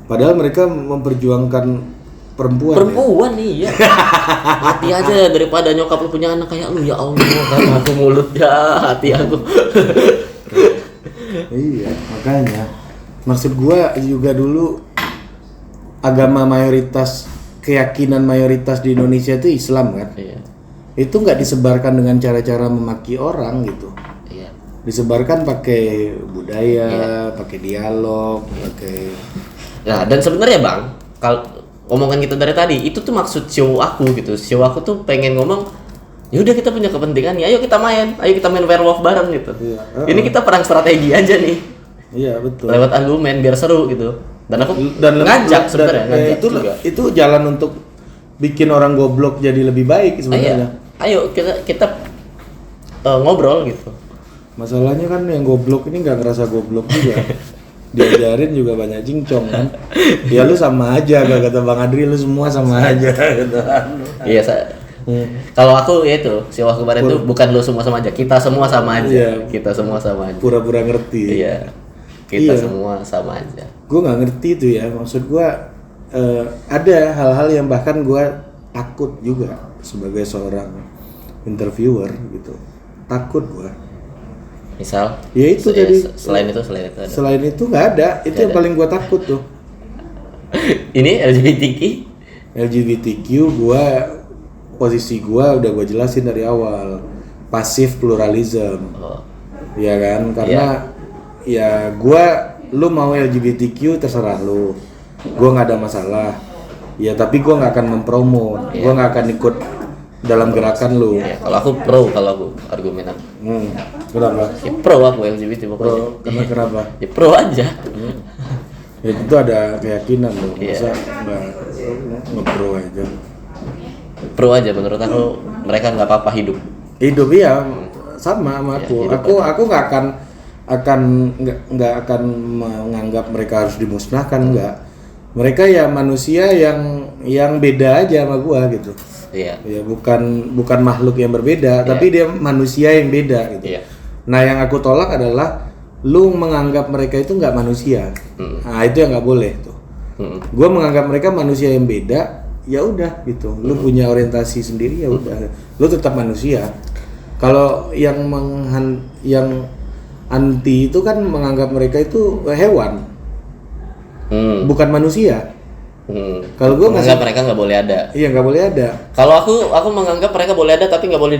Padahal mereka memperjuangkan perempuan ya? Iya. Hati aja daripada nyokap lu punya anak kayak lu, ya Allah kan aku mulutnya hati aku. Iya, makanya maksud gua juga dulu agama mayoritas, keyakinan mayoritas di Indonesia itu Islam kan. Iya. Itu nggak disebarkan dengan cara-cara memaki orang gitu. Iya. Disebarkan pakai budaya, pakai dialog, pakai. Nah, dan sebenarnya Bang, kalau omongan kita dari tadi itu tuh maksud show aku gitu. Show aku tuh pengen ngomong, ya udah kita punya kepentingan nih, ayo kita main werewolf bareng gitu. Iya. Ini kita perang strategi aja nih. Iya, betul. Lewat argumen biar seru gitu. Dan aku ngajak sebenarnya. Itu jalan untuk bikin orang goblok jadi lebih baik sebenarnya. Ayo kita ngobrol gitu. Masalahnya kan yang goblok ini nggak ngerasa goblok juga. Diajarin juga banyak cincong kan. Ya lu sama aja, gak kata Bang Adri, lu semua sama aja gitu. Iya, kalau aku ya itu, si waktu kemarin itu bukan lu semua sama aja, kita semua sama aja. Iya. Kita semua sama aja. Pura-pura ngerti. Iya. Kita semua sama aja. Gue nggak ngerti itu ya, maksud gue ada hal-hal yang bahkan gue takut juga sebagai seorang interviewer gitu. Takut gue. Misal? Ya itu tadi. Selain itu ada. Selain itu nggak ada. Itu yang paling gue takut tuh. Ini LGBTQ gue, posisi gue udah gue jelasin dari awal. Pasif pluralism. Ya kan? Karena ya lu mau LGBTQ terserah lu. Gue nggak ada masalah. Ya tapi gue nggak akan mempromot. Gue nggak akan ikut dalam gerakan lu. Ya, kalau aku pro, argumen aku. Kenapa? Ya pro aku LGBT pokoknya. Pro, kenapa? Ya pro aja. Ya itu ada keyakinan lu. Masa nggak pro aja? Pro aja menurut aku. Mereka nggak apa-apa hidup. Hidup ya sama aku. Aku nggak akan menganggap mereka harus dimusnahkan, enggak. Mereka ya manusia yang beda aja sama gua gitu. Iya. Ya bukan makhluk yang berbeda, tapi dia manusia yang beda gitu. Iya. Nah, yang aku tolak adalah lu menganggap mereka itu nggak manusia. Nah, itu yang nggak boleh tuh. Gua menganggap mereka manusia yang beda, ya udah gitu. Lu punya orientasi sendiri, ya udah. Lu tetap manusia. Kalau yang anti itu kan menganggap mereka itu hewan, bukan manusia. Kalau gue menganggap mereka nggak boleh ada. Iya, nggak boleh ada. Kalau aku menganggap mereka boleh ada tapi nggak boleh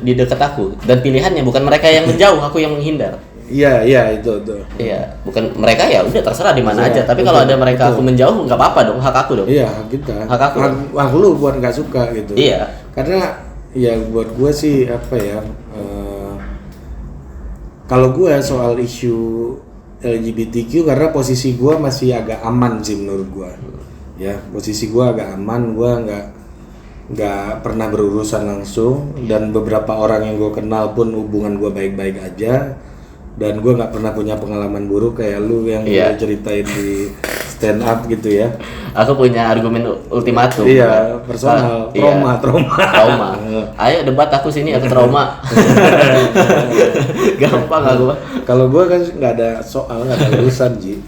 di dekat aku. Dan pilihannya bukan mereka yang menjauh, aku yang menghindar. Iya itu. Iya, bukan mereka, ya udah terserah di mana aja. Tapi kalau ada mereka aku menjauh, nggak apa-apa dong, hak aku dong. Iya, hak kita. Hak aku. Hak lu buat nggak suka gitu. Iya. Karena ya buat gue sih apa ya? Kalau gue soal isu LGBTQ, karena posisi gue masih agak aman sih menurut gue. Ya, posisi gue agak aman, gue nggak pernah berurusan langsung, dan beberapa orang yang gue kenal pun hubungan gue baik-baik aja, dan gue nggak pernah punya pengalaman buruk kayak lu yang lu ceritain di stand up gitu ya. Aku punya argumen ultimatum. Iya, personal, trauma. Trauma. Ayo debat aku sini, aku trauma. Gampang aku. Kalau gue kan nggak ada soal, nggak ada urusan Ji.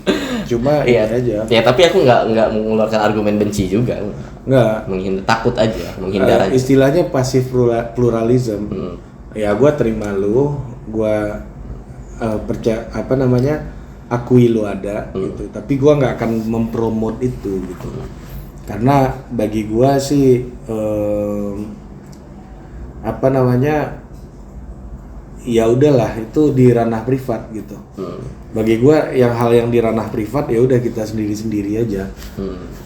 Cuma Iya ini aja. Ya tapi aku nggak mengeluarkan argumen benci juga. Nggak. Takut aja, menghindar aja. Istilahnya pasif pluralism. Ya gue terima lu, gue percaya akui lu ada gitu. Tapi gue nggak akan mempromot itu gitu. Karena bagi gue sih ya udahlah itu di ranah privat gitu. Bagi gue hal yang di ranah privat ya udah kita sendiri aja.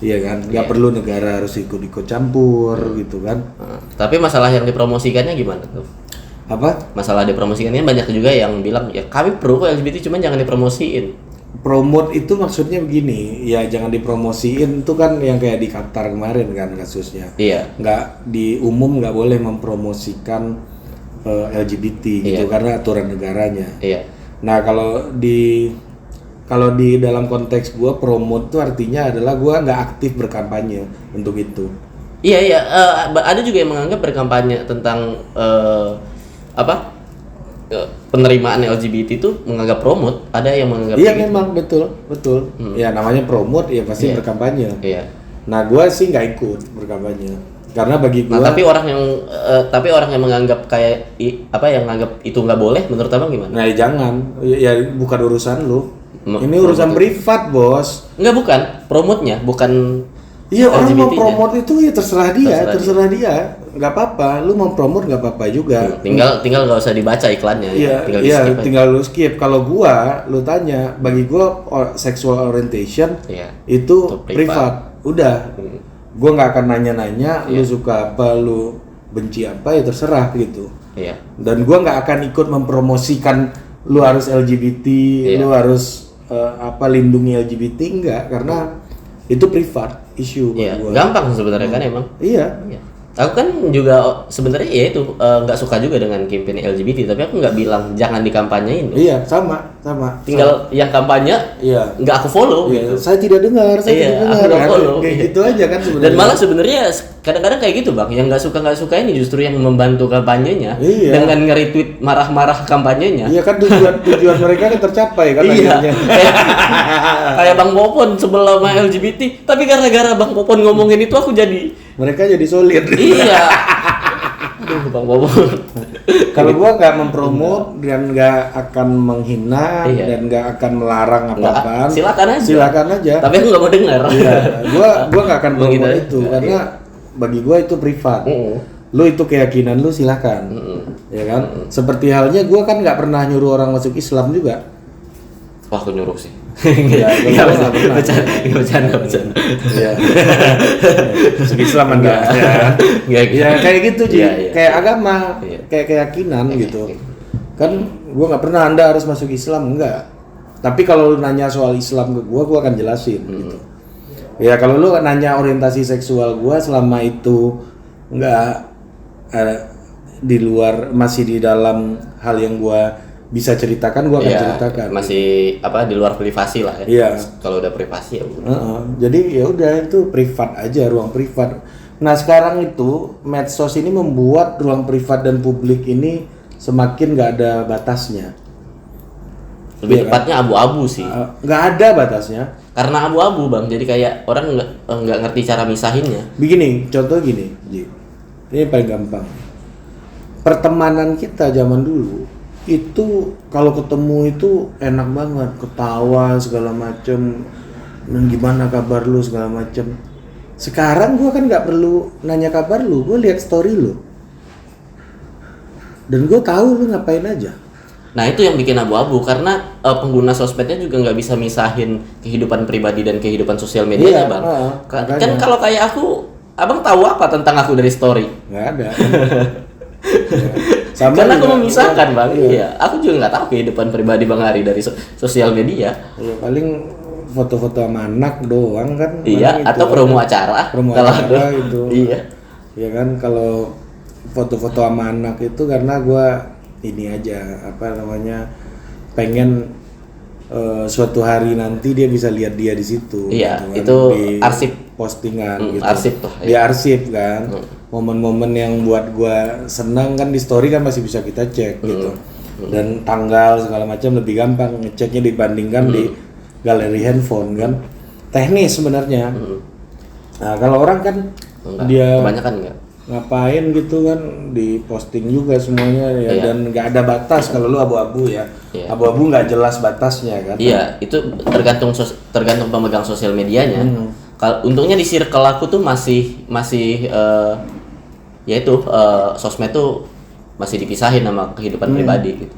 Iya kan, nggak perlu negara harus ikut campur gitu kan. Tapi masalah yang dipromosikannya gimana tuh? Apa? Masalah dipromosikannya banyak juga yang bilang ya kami pro LGBT cuman jangan dipromosiin. Promote itu maksudnya begini, ya jangan dipromosiin itu kan yang kayak di Qatar kemarin kan kasusnya. Iya. Nggak di umum nggak boleh mempromosikan LGBT gitu karena aturan negaranya. Iya. Nah kalau di dalam konteks gua promote itu artinya adalah gua nggak aktif berkampanye untuk itu. Iya. Ada juga yang menganggap berkampanye tentang penerimaan LGBT itu menganggap promote. Ada yang menganggap. Iya memang betul. Ya namanya promote ya pasti berkampanye. Iya. Nah gua sih nggak ikut berkampanye. Karena bagi gua. Nah, tapi orang yang menganggap kayak yang menganggap itu nggak boleh, menurut abang gimana? Nah jangan, ya bukan urusan lu. Ini urusan privat bos. Enggak, bukan promotnya, bukan. Iya orang mau promote itu ya terserah dia. Nggak apa-apa, lu mau promote nggak apa-apa juga. Tinggal nggak usah dibaca iklannya. Tinggal lu skip. Kalau lu tanya, bagi gua sexual orientation itu privat. Udah. Gue nggak akan nanya-nanya lu suka apa, lu benci apa, ya terserah gitu. Iya. Dan gue nggak akan ikut mempromosikan lu harus LGBT, lu harus lindungi LGBT, enggak, karena itu privat issue buat gue. Gampang sebenarnya kan emang. Iya. Aku kan juga sebenarnya ya itu nggak suka juga dengan campaign LGBT, tapi aku nggak bilang jangan dikampanyein. Iya, sama. Tinggal yang kampanye, nggak aku follow. Iya. Gitu. Saya tidak dengar. Aku nggak follow. Kayak gitu aja kan sebenarnya. Dan malah sebenarnya kadang-kadang kayak gitu bang, yang nggak suka ini justru yang membantu kampanyenya dengan nge-retweet marah-marah kampanyenya. Iya kan tujuan mereka kan tercapai kan. Iya. Kayak Bang Popon sebel sama LGBT, tapi gara-gara Bang Popon ngomongin itu aku mereka jadi solid. Iya. Bang Popon. Kalau gua nggak mempromot dan nggak akan menghina dan nggak akan melarang apa-apa. Silakan aja. Tapi aku nggak mau dengar. Iya. Gua nggak akan promote itu karena bagi gua itu privat. Lu itu keyakinan lu silakan. Ya kan? Seperti halnya gua kan nggak pernah nyuruh orang masuk Islam juga. Wah, aku nyuruh sih. Bercanda. Iya. Masuk Islam enggak? Ya kayak gitu Ji. Kayak agama, kayak keyakinan gitu. Kan gua nggak pernah Anda harus masuk Islam, enggak. Tapi kalau lu nanya soal Islam ke gua akan jelasin gitu. Ya kalau lu nanya orientasi seksual gua selama itu enggak di luar, masih di dalam hal yang gua bisa ceritakan, gua akan ceritakan. Masih di luar privasi lah ya. Iya. Kalau udah privasi ya udah. Jadi ya udah itu privat aja, ruang privat. Nah sekarang itu medsos ini membuat ruang privat dan publik ini semakin nggak ada batasnya. Lebih tepatnya abu-abu sih. Nggak ada batasnya. Karena abu-abu bang, jadi kayak orang nggak ngerti cara misahinnya. Begini, contoh gini, Ji. Ini paling gampang. Pertemanan kita zaman dulu itu kalau ketemu itu enak banget, ketawa segala macem, dan gimana kabar lu segala macem. Sekarang gua kan nggak perlu nanya kabar lu, gua lihat story lu dan gua tahu lu ngapain aja. Nah itu yang bikin abu-abu karena pengguna sosmednya juga nggak bisa misahin kehidupan pribadi dan kehidupan sosial medianya bang. Kan kalau kayak aku, abang tahu apa tentang aku dari story? Nggak ada. Karena aku memisahkan bang. Iya. Aku juga nggak tahu kehidupan pribadi bang Hari dari sosial media. Ya, paling foto-foto sama anak doang kan. Iya. Atau promo acara. Itu. Iya. Ya kan kalau foto-foto sama anak itu karena gue ini aja pengen suatu hari nanti dia bisa lihat dia di situ. Iya, gitu kan. itu Di arsip. postingan gitu. Arsip tuh. Di arsip kan. Momen-momen yang buat gua senang kan di story kan masih bisa kita cek gitu. Dan tanggal segala macam lebih gampang ngeceknya dibandingkan di galeri handphone kan. Teknis sebenarnya. Nah, kalau orang kan Enggak, dia kebanyakan enggak. ngapain gitu kan di posting juga semuanya ya. Iya. Dan nggak ada batas kalau lu abu-abu ya. Iya. Abu-abu nggak jelas batasnya kan. Iya, itu tergantung pemegang sosial medianya. Kalau untungnya di circle aku tuh masih ya itu sosmed tuh masih dipisahin sama kehidupan pribadi gitu.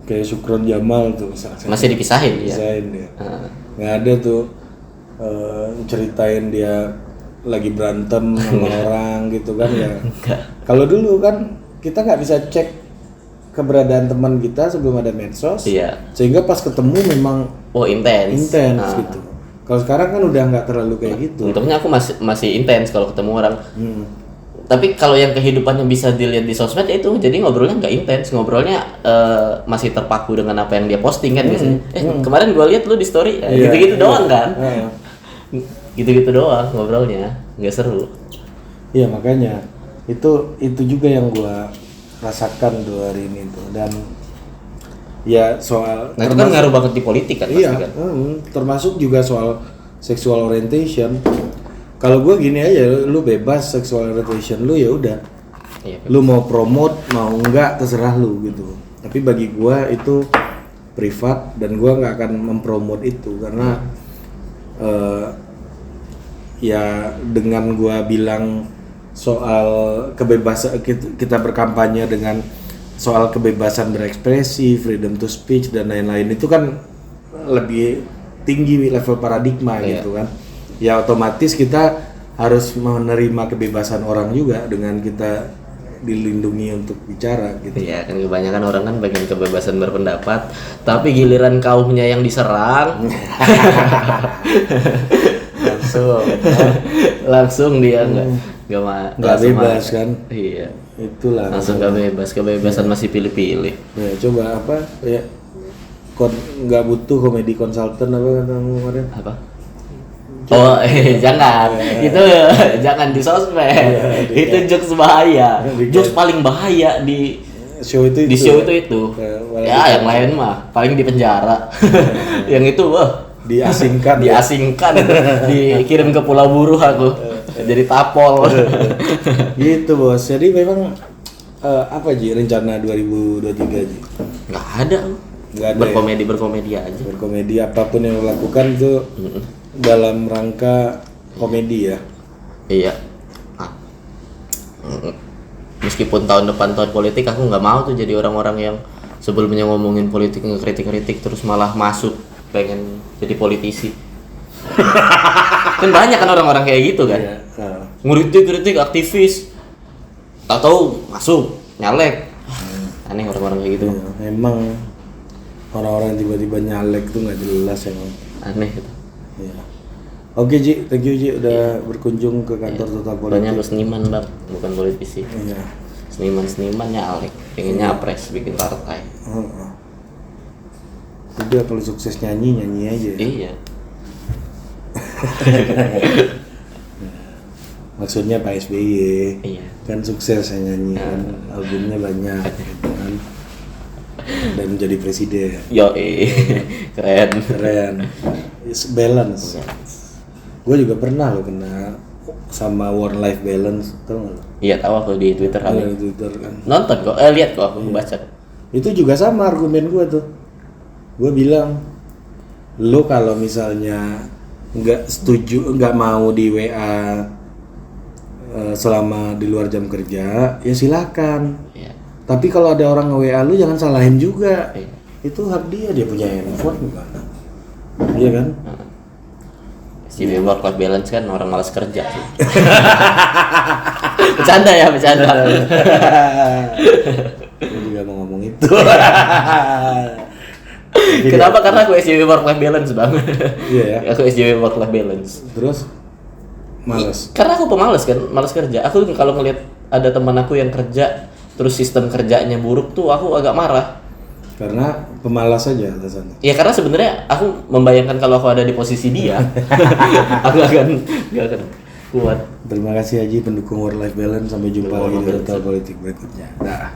Kayak Syukron Jamal tuh misalnya. Masih dipisahin ya. Pisahin dia. Nggak ada tuh ceritain dia lagi berantem sama orang gitu kan ya. Kalau dulu kan kita nggak bisa cek keberadaan teman kita sebelum ada medsos. Iya. Sehingga pas ketemu memang Intens gitu. Kalau sekarang kan udah nggak terlalu kayak gitu. Untungnya aku masih intens kalau ketemu orang. Tapi kalau yang kehidupannya bisa dilihat di sosmed ya itu jadi ngobrolnya nggak intens, ngobrolnya masih terpaku dengan apa yang dia posting kan biasanya. Kemarin gua lihat lu di story, gitu-gitu doang kan. Gitu-gitu doang ngobrolnya, nggak seru. Iya makanya itu juga yang gua rasakan tuh hari ini tuh. Dan ya soal Nah itu kan ngaruh banget di politik kan iya, pasti kan. termasuk juga soal sexual orientation. Kalau gue gini aja, lu bebas sexual orientation lu ya udah. Iya. Lu mau promote mau enggak terserah lu gitu. Tapi bagi gue itu privat dan gue nggak akan mempromot itu karena ya dengan gue bilang soal kebebasan kita berkampanye dengan soal kebebasan berekspresi, freedom to speech dan lain-lain itu kan lebih tinggi level paradigma gitu kan. Ya otomatis kita harus menerima kebebasan orang juga dengan kita dilindungi untuk bicara gitu. Iya kan kebanyakan orang kan bagian kebebasan berpendapat, tapi giliran kaumnya yang diserang langsung dia nggak bebas kan. Iya. Itulah. Langsung nggak bebas, kebebasan masih pilih-pilih. Ya coba apa ya nggak butuh komedi konsultan apa katamu kemarin? Apa? Oh, jangan. Itu jangan di sosmed. Itu jokes bahaya. Jokes paling bahaya di show itu. Di show itu. Ya, yang lain mah paling di penjara. Yang itu diasingkan. Dikirim ke Pulau Buruh aku. Jadi tapol. Gitu, Bos. Jadi memang apa Ji rencana 2023 Ji? Nggak ada. Berkomedi aja. Berkomedi apapun yang lo lakukan itu dalam rangka komedi ya. Iya. Meskipun tahun depan tahun politik, aku nggak mau tuh jadi orang-orang yang sebelumnya ngomongin politik ngekritik terus malah masuk pengen jadi politisi. Kan banyak kan orang-orang kayak gitu kan. Iya. Kritik aktivis. Tak tahu masuk nyalek. Aneh orang-orang kayak gitu. Iya, memang orang-orang yang tiba-tiba nyalek tuh nggak jelas emang. Aneh gitu. Iya. Oke Ji, thank you Ji udah berkunjung ke kantor Total Politik. Soalnya lu seniman bang, bukan politisi. Iya. Seniman nyalek, pengen nyapres bikin partai. Udah kalau sukses nyanyi aja. Iya. Maksudnya Pak SBY. Iya. Kan sukses nyanyi kan, albumnya banyak gitu kan. Dan jadi presiden. Yo, keren. It's balance. Gue juga pernah lo kena sama work life balance, tau nggak lo? Iya tahu aku di Twitter Ada di Twitter kan. Nonton kok, lihat kok aku baca. Itu juga sama argumen gue tuh. Gue bilang, lo kalau misalnya nggak setuju, nggak mau di WA selama di luar jam kerja, ya silakan. Iya. Tapi kalau ada orang nge-WA lu jangan salahin juga. Iya. Itu hak dia punya handphone gimana? Iya kan? Si work life balance kan orang malas kerja sih. Bercanda. Gue juga mau ngomong itu. Kenapa? Karena aku SJW work life balance bang. Iya ya. Aku SJW work life balance. Terus malas. Karena aku pemalas kan, malas kerja. Aku kalau ngeliat ada teman aku yang kerja terus sistem kerjanya buruk tuh aku agak marah. Karena pemalas aja alasannya. Ya karena sebenarnya aku membayangkan kalau aku ada di posisi dia, aku nggak akan kuat. Terima kasih Haji pendukung work life balance. Sampai jumpa lagi di Total Politik berikutnya. Dah.